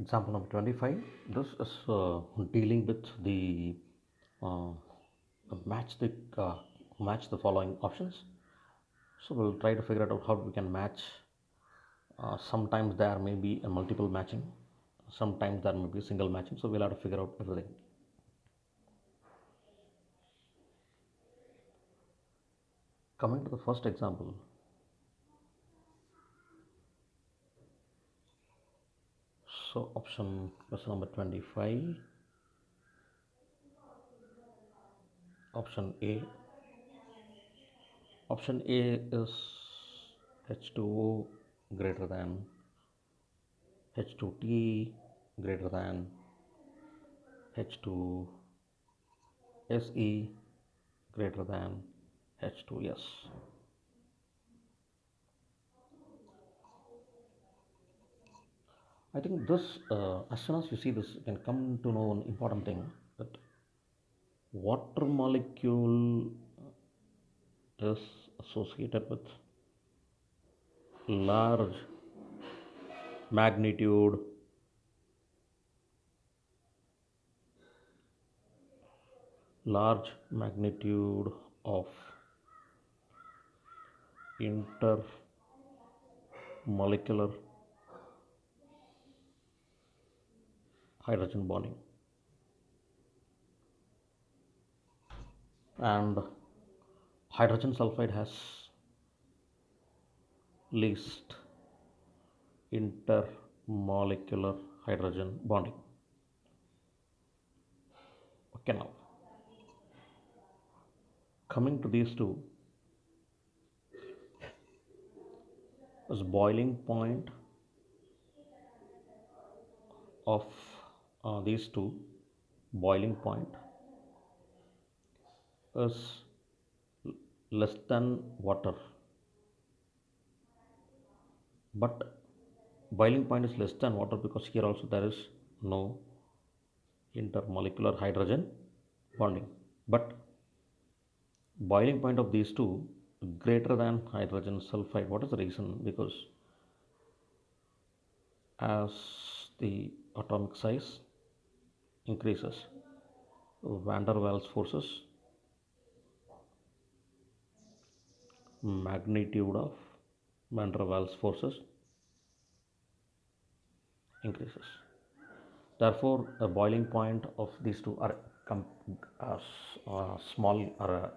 Example number 25. This is dealing with the uh, match the uh, match the following options. So we'll try to figure out how we can match. Sometimes there may be a multiple matching, sometimes there may be single matching. So we'll have to figure out everything. Coming to the first example. So question number 25. Option A. Option A is H2O greater than H2T greater than H2SE greater than H2S. I think this, as soon as you see this, you can come to know an important thing that water molecule is associated with large magnitude of intermolecular hydrogen bonding, and hydrogen sulfide has least intermolecular hydrogen bonding. Okay, now coming to these two, is boiling point of these two, boiling point is less than water, but boiling point is less than water because here also there is no intermolecular hydrogen bonding, but boiling point of these two greater than hydrogen sulfide. What is the reason? Because as the atomic size increases, van der Waals forces, magnitude of van der Waals forces increases. Therefore, the boiling point of these two are small or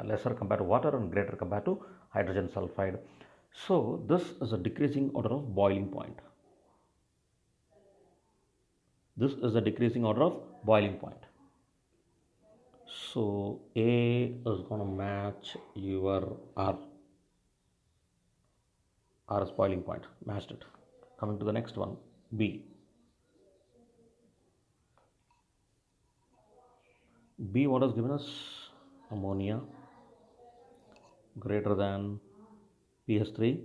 lesser compared to water and greater compared to hydrogen sulfide. So, this is a decreasing order of boiling point. This is a decreasing order of boiling point. So, A is going to match your R. R is boiling point, matched it. Coming to the next one, B. B, what is given us? Ammonia greater than PH3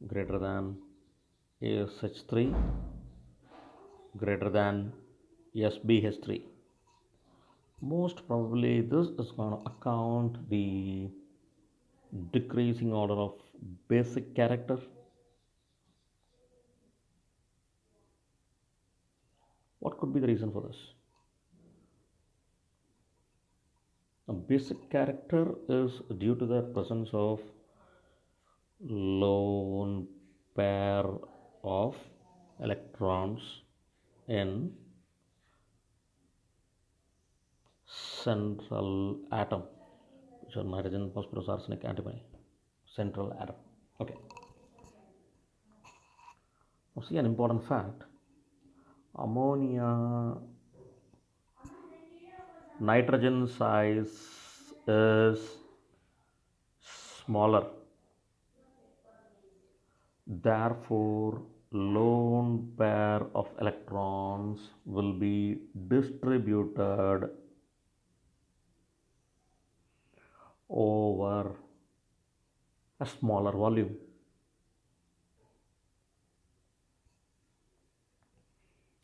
greater than ASH3 greater than SbH3. Most probably this is going to account the decreasing order of basic character. What could be the reason for this? A basic character is due to the presence of lone pair of electrons in central atom, which are nitrogen, phosphorus, arsenic, antimony. Central atom. Okay. Now see an important fact. Ammonia nitrogen size is smaller. Therefore, lone pair of electrons will be distributed over a smaller volume.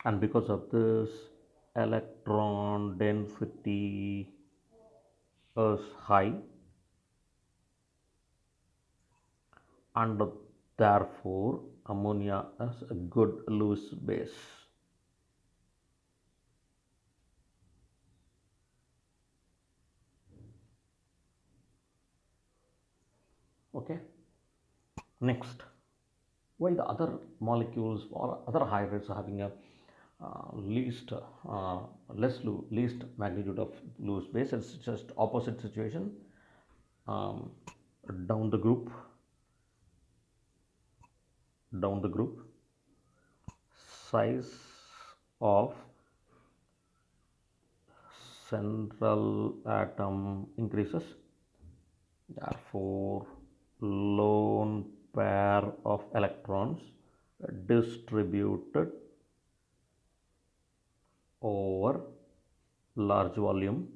And because of this, electron density is high, and therefore ammonia is a good Lewis base. Okay. Next, why the other molecules or other hydrates are having a least magnitude of loose base? It's just opposite situation. Um, down the group, down the group, size of central atom increases. Therefore, lone pair of electrons distributed over large volume.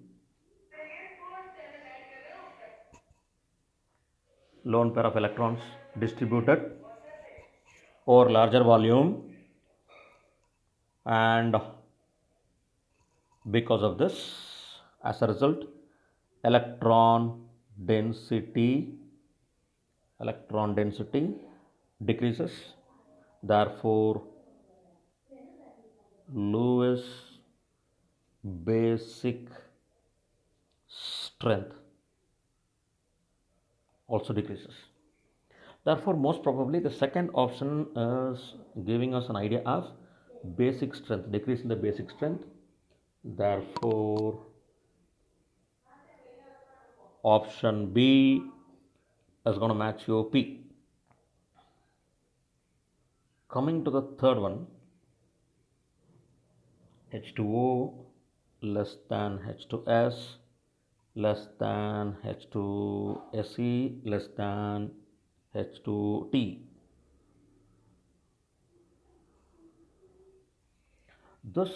Lone pair of electrons distributed over larger volume, and because of this, as a result, electron density electron density decreases. Therefore, Lewis basic strength also decreases. Therefore, most probably the second option is giving us an idea of basic strength, decrease in the basic strength. Therefore, option B is going to match your P. Coming to the third one, H2O less than H2S less than H2SE less than H2T. This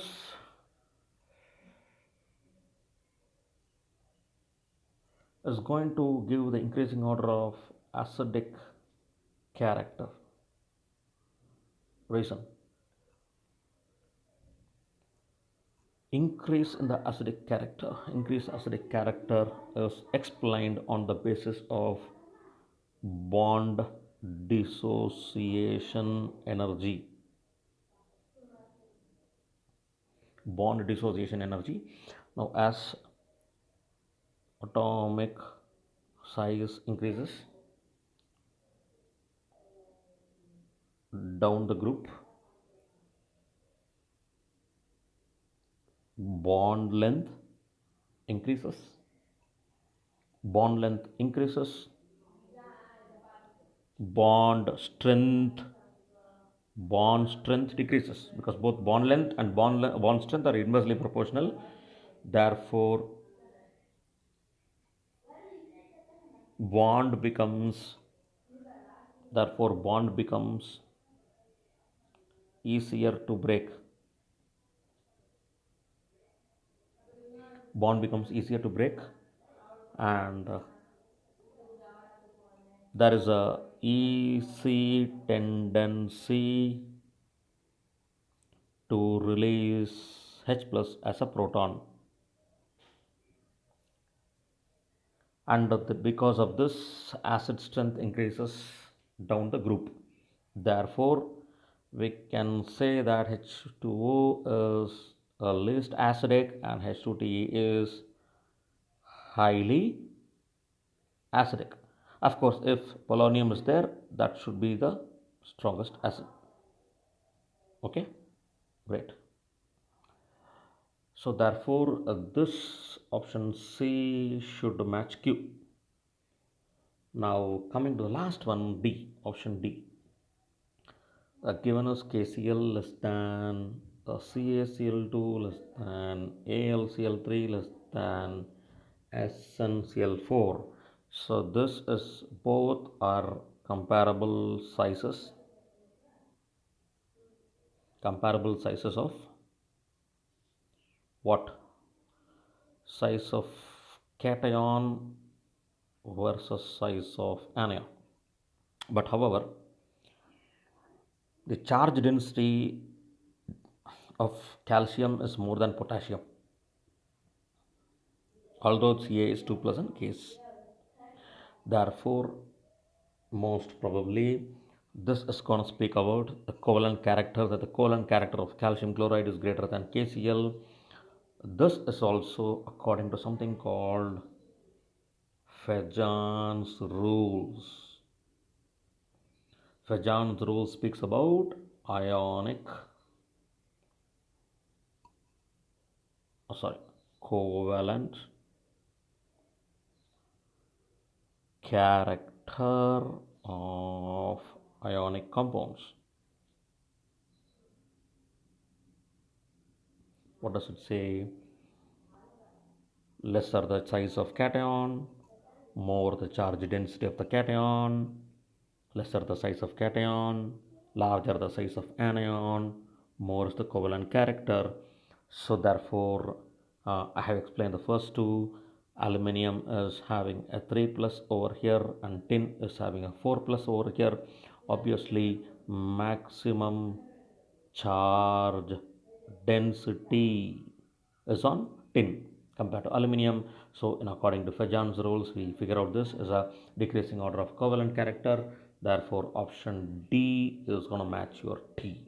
is going to give the increasing order of acidic character. Reason: increase in the acidic character. Increased acidic character is explained on the basis of bond dissociation energy. Bond dissociation energy. Now, as atomic size increases down the group, bond length increases. Bond length increases. Bond strength bond strength decreases, because both bond length and bond strength are inversely proportional. Therefore, bond becomes bond becomes easier to break. Bond becomes easier to break, and there is a easy tendency to release H plus as a proton, and because of this, acid strength increases down the group. Therefore, we can say that H2O is least acidic and H2T is highly acidic. Of course, if polonium is there, that should be the strongest acid. Okay, great. So therefore, this option C should match Q. Now coming to the last one, D, option D. Given us KCl less than CaCl2 less than AlCl3 less than SnCl4. So this is both are comparable sizes of what? Size of cation versus size of anion. But however, the charge density of calcium is more than potassium, although Ca is 2 plus in case. Therefore, most probably this is going to speak about the covalent character, that the covalent character of calcium chloride is greater than KCl. This is also according to something called Fajan's rules. Fajan's rule speaks about ionic, sorry, covalent character of ionic compounds. What does it say? Lesser the size of cation, more the charge density of the cation, lesser the size of cation, larger the size of anion, more is the covalent character. So therefore, I have explained the first two. Aluminium is having a 3 plus over here and tin is having a 4 plus over here. Obviously, maximum charge density is on tin compared to aluminium. So, in according to Fajan's rules, we figure out this is a decreasing order of covalent character. Therefore, option D is going to match your T.